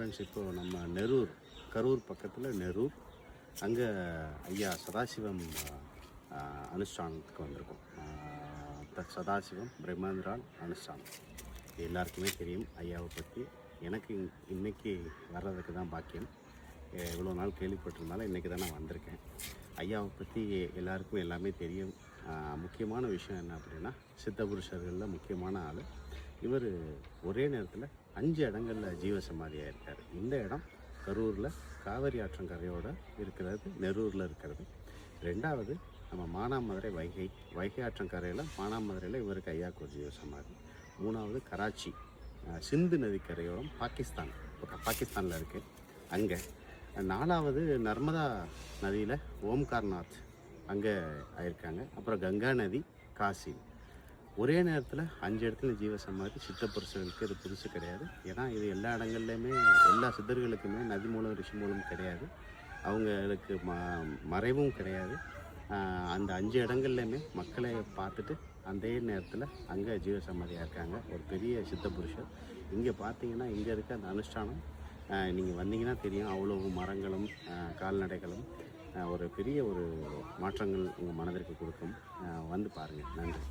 Friends, இப்போது நம்ம கரூர் பக்கத்தில் நெரூர், அங்கே ஐயா சதாசிவம் அனுஷ்டானத்துக்கு வந்திருக்கோம். சதாசிவம் பிரம்மேந்திரால் அனுஷ்டானம் எல்லாருக்குமே தெரியும் ஐயாவை பற்றி. எனக்கு இன்றைக்கி வர்றதுக்கு தான் பாக்கியம். இவ்வளோ நாள் கேள்விப்பட்டிருந்தாலும் இன்றைக்கி தான் நான் வந்திருக்கேன். ஐயாவை பற்றி எல்லாருக்கும் எல்லாமே தெரியும். முக்கியமான விஷயம் என்ன அப்படின்னா, சித்த புருஷர்களில் முக்கியமான ஆள் இவர். ஒரே நேரத்தில் 5 இடங்களில் ஜீவசமாதியாக இருக்கார். இந்த இடம் கரூரில் காவிரி ஆற்றங்கரையோடு இருக்கிறது, நெரூரில் இருக்கிறது. 2வது நம்ம மானாமதுரை வைகை ஆற்றங்கரையில் மானாமதுரையில் இவருக்கு ஐயாவுக்கு ஒரு ஜீவசமாதி. 3வது கராச்சி சிந்து நதிக்கரையோரம் பாகிஸ்தானில் இருக்குது அங்கே. 4வது நர்மதா நதியில் ஓம்கார்நாத் அங்கே ஆயிருக்காங்க. அப்புறம் கங்கா நதி காசி. ஒரே நேரத்தில் 5 இடத்துல ஜீவசமாதி. சித்தப்புருஷர்களுக்கு இது புதுசு கிடையாது. ஏன்னா இது எல்லா இடங்கள்லையுமே எல்லா சித்தர்களுக்குமே நதி மூலம் ரிஷி மூலம் கிடையாது. அவங்களுக்கு மறைவும் கிடையாது. அந்த 5 இடங்கள்லையுமே மக்களை பார்த்துட்டு அந்த நேரத்தில் அங்கே ஜீவசமாதியாக இருக்காங்க ஒரு பெரிய சித்தபுருஷர். இங்கே பார்த்தீங்கன்னா இங்கே இருக்க அந்த அனுஷ்டானம் நீங்கள் வந்தீங்கன்னா தெரியும். அவ்வளவு மரங்களும் கால்நடைகளும் ஒரு பெரிய ஒரு மாற்றங்கள் உங்கள் மனதிற்கு கொடுக்கும். வந்து பாருங்கள். நன்றி.